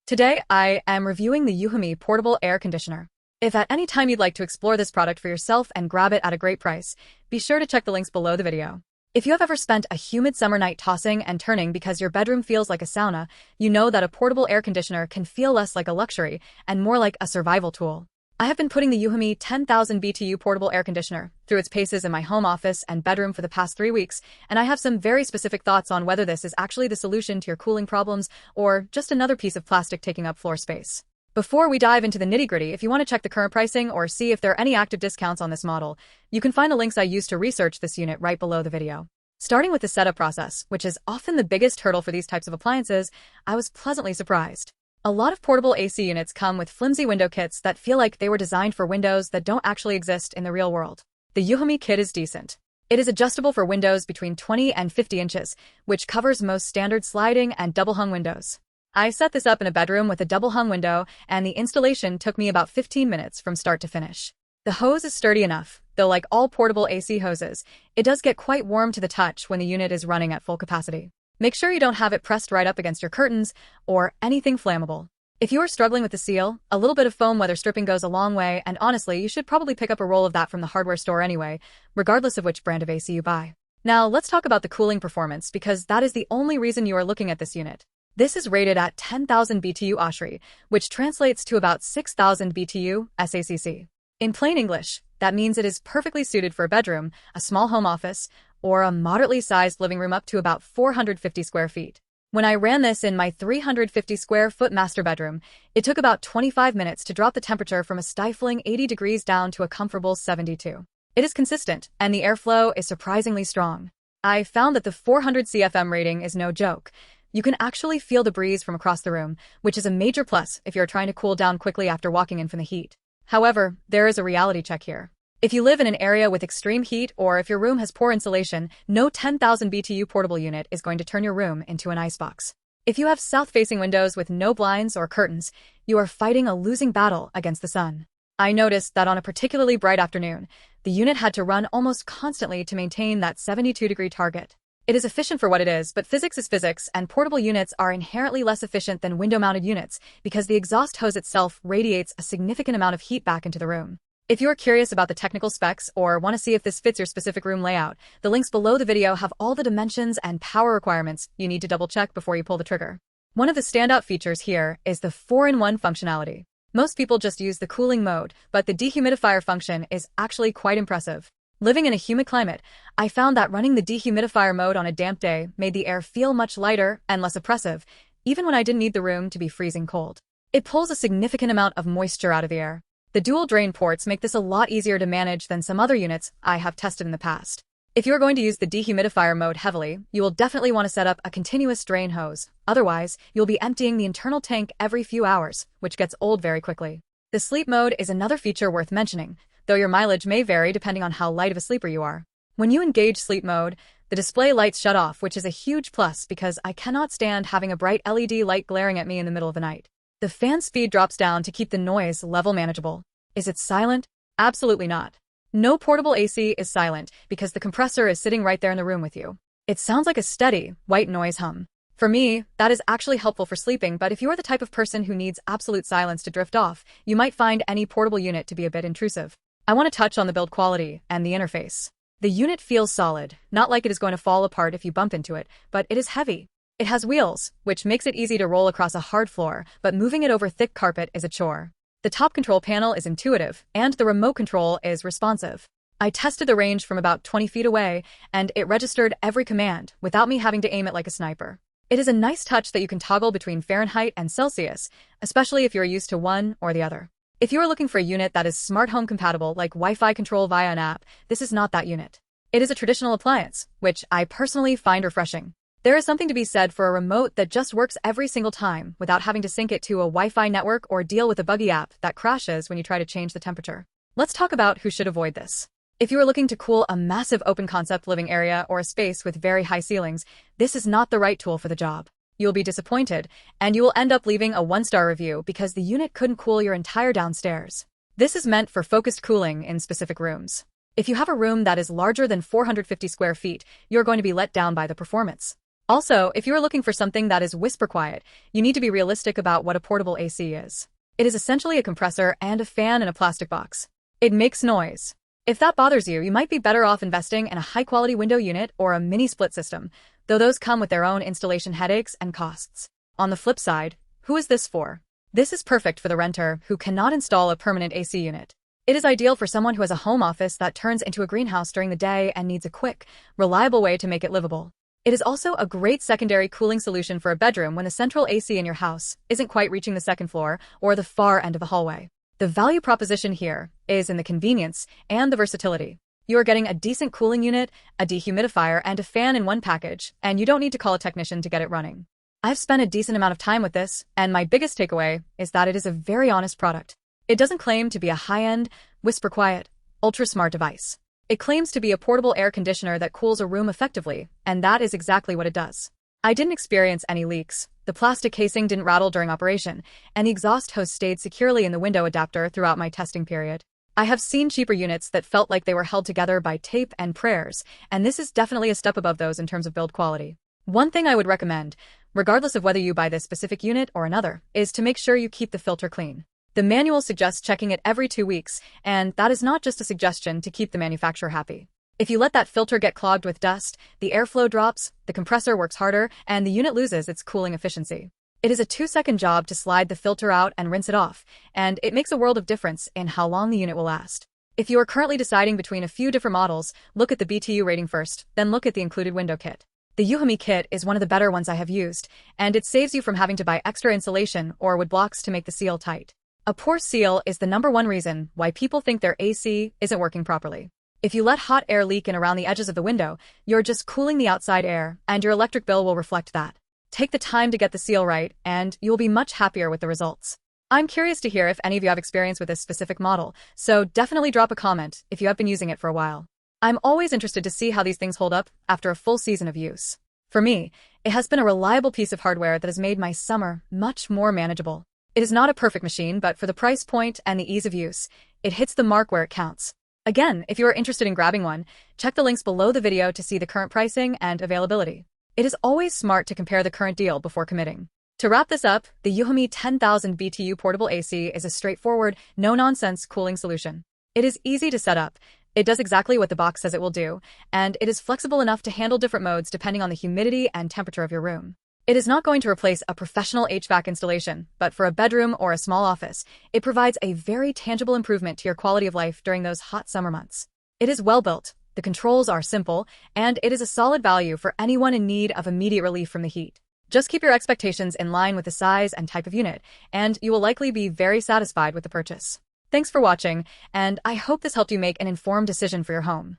Today, I am reviewing the EUHOMY portable air conditioner. If at any time you'd like to explore this product for yourself and grab it at a great price, be sure to check the links below the video. If you have ever spent a humid summer night tossing and turning because your bedroom feels like a sauna, you know that a portable air conditioner can feel less like a luxury and more like a survival tool. I have been putting the EUHOMY 10,000 BTU portable air conditioner through its paces in my home office and bedroom for the past 3 weeks, and I have some very specific thoughts on whether this is actually the solution to your cooling problems or just another piece of plastic taking up floor space. Before we dive into the nitty-gritty, if you want to check the current pricing or see if there are any active discounts on this model, you can find the links I used to research this unit right below the video. Starting with the setup process, which is often the biggest hurdle for these types of appliances, I was pleasantly surprised. A lot of portable AC units come with flimsy window kits that feel like they were designed for windows that don't actually exist in the real world. The EUHOMY kit is decent. It is adjustable for windows between 20 and 50 inches, which covers most standard sliding and double-hung windows. I set this up in a bedroom with a double-hung window, and the installation took me about 15 minutes from start to finish. The hose is sturdy enough, though like all portable AC hoses, it does get quite warm to the touch when the unit is running at full capacity. Make sure you don't have it pressed right up against your curtains or anything flammable. If you are struggling with the seal, a little bit of foam weather stripping goes a long way, and honestly, you should probably pick up a roll of that from the hardware store anyway, regardless of which brand of AC you buy. Now, let's talk about the cooling performance, because that is the only reason you are looking at this unit. This is rated at 10,000 BTU OSHRI, which translates to about 6,000 BTU SACC. In plain English, that means it is perfectly suited for a bedroom, a small home office, or a moderately sized living room up to about 450 square feet. When I ran this in my 350 square foot master bedroom, it took about 25 minutes to drop the temperature from a stifling 80 degrees down to a comfortable 72. It is consistent, and the airflow is surprisingly strong. I found that the 400 CFM rating is no joke. You can actually feel the breeze from across the room, which is a major plus if you're trying to cool down quickly after walking in from the heat. However, there is a reality check here. If you live in an area with extreme heat or if your room has poor insulation, no 10,000 BTU portable unit is going to turn your room into an icebox. If you have south-facing windows with no blinds or curtains, you are fighting a losing battle against the sun. I noticed that on a particularly bright afternoon, the unit had to run almost constantly to maintain that 72-degree target. It is efficient for what it is, but physics is physics, and portable units are inherently less efficient than window-mounted units because the exhaust hose itself radiates a significant amount of heat back into the room. If you're curious about the technical specs or want to see if this fits your specific room layout, the links below the video have all the dimensions and power requirements you need to double-check before you pull the trigger. One of the standout features here is the 4-in-1 functionality. Most people just use the cooling mode, but the dehumidifier function is actually quite impressive. Living in a humid climate, I found that running the dehumidifier mode on a damp day made the air feel much lighter and less oppressive, even when I didn't need the room to be freezing cold. It pulls a significant amount of moisture out of the air. The dual drain ports make this a lot easier to manage than some other units I have tested in the past. If you're going to use the dehumidifier mode heavily, you will definitely want to set up a continuous drain hose. Otherwise, you'll be emptying the internal tank every few hours, which gets old very quickly. The sleep mode is another feature worth mentioning, though your mileage may vary depending on how light of a sleeper you are. When you engage sleep mode, the display lights shut off, which is a huge plus because I cannot stand having a bright LED light glaring at me in the middle of the night. The fan speed drops down to keep the noise level manageable. Is it silent? Absolutely not. No portable AC is silent because the compressor is sitting right there in the room with you. It sounds like a steady, white noise hum. For me, that is actually helpful for sleeping, but if you are the type of person who needs absolute silence to drift off, you might find any portable unit to be a bit intrusive. I want to touch on the build quality and the interface. The unit feels solid, not like it is going to fall apart if you bump into it, but it is heavy. It has wheels, which makes it easy to roll across a hard floor, but moving it over thick carpet is a chore. The top control panel is intuitive, and the remote control is responsive. I tested the range from about 20 feet away, and it registered every command without me having to aim it like a sniper. It is a nice touch that you can toggle between Fahrenheit and Celsius, especially if you're used to one or the other. If you are looking for a unit that is smart home compatible like Wi-Fi control via an app, this is not that unit. It is a traditional appliance, which I personally find refreshing. There is something to be said for a remote that just works every single time without having to sync it to a Wi-Fi network or deal with a buggy app that crashes when you try to change the temperature. Let's talk about who should avoid this. If you are looking to cool a massive open concept living area or a space with very high ceilings, this is not the right tool for the job. You will be disappointed, and you will end up leaving a 1-star review because the unit couldn't cool your entire downstairs. This is meant for focused cooling in specific rooms. If you have a room that is larger than 450 square feet, you're going to be let down by the performance. Also, if you are looking for something that is whisper quiet, you need to be realistic about what a portable AC is. It is essentially a compressor and a fan in a plastic box. It makes noise. If that bothers you, you might be better off investing in a high-quality window unit or a mini split system, though those come with their own installation headaches and costs. On the flip side, who is this for? This is perfect for the renter who cannot install a permanent AC unit. It is ideal for someone who has a home office that turns into a greenhouse during the day and needs a quick, reliable way to make it livable. It is also a great secondary cooling solution for a bedroom when the central AC in your house isn't quite reaching the second floor or the far end of the hallway. The value proposition here is in the convenience and the versatility. You are getting a decent cooling unit, a dehumidifier, and a fan in one package, and you don't need to call a technician to get it running. I've spent a decent amount of time with this, and my biggest takeaway is that it is a very honest product. It doesn't claim to be a high-end, whisper-quiet, ultra-smart device. It claims to be a portable air conditioner that cools a room effectively, and that is exactly what it does. I didn't experience any leaks, the plastic casing didn't rattle during operation, and the exhaust hose stayed securely in the window adapter throughout my testing period. I have seen cheaper units that felt like they were held together by tape and prayers, and this is definitely a step above those in terms of build quality. One thing I would recommend, regardless of whether you buy this specific unit or another, is to make sure you keep the filter clean. The manual suggests checking it every 2 weeks, and that is not just a suggestion to keep the manufacturer happy. If you let that filter get clogged with dust, the airflow drops, the compressor works harder, and the unit loses its cooling efficiency. It is a 2-second job to slide the filter out and rinse it off, and it makes a world of difference in how long the unit will last. If you are currently deciding between a few different models, look at the BTU rating first, then look at the included window kit. The EUHOMY kit is one of the better ones I have used, and it saves you from having to buy extra insulation or wood blocks to make the seal tight. A poor seal is the #1 reason why people think their AC isn't working properly. If you let hot air leak in around the edges of the window, you're just cooling the outside air, and your electric bill will reflect that. Take the time to get the seal right, and you'll be much happier with the results. I'm curious to hear if any of you have experience with this specific model, so definitely drop a comment if you have been using it for a while. I'm always interested to see how these things hold up after a full season of use. For me, it has been a reliable piece of hardware that has made my summer much more manageable. It is not a perfect machine, but for the price point and the ease of use, it hits the mark where it counts. Again, if you are interested in grabbing one, check the links below the video to see the current pricing and availability. It is always smart to compare the current deal before committing. To wrap this up, the EUHOMY 10,000 BTU portable AC is a straightforward, no-nonsense cooling solution. It is easy to set up, it does exactly what the box says it will do, and it is flexible enough to handle different modes depending on the humidity and temperature of your room. It is not going to replace a professional HVAC installation, but for a bedroom or a small office, it provides a very tangible improvement to your quality of life during those hot summer months. It is well built, the controls are simple, and it is a solid value for anyone in need of immediate relief from the heat. Just keep your expectations in line with the size and type of unit, and you will likely be very satisfied with the purchase. Thanks for watching, and I hope this helped you make an informed decision for your home.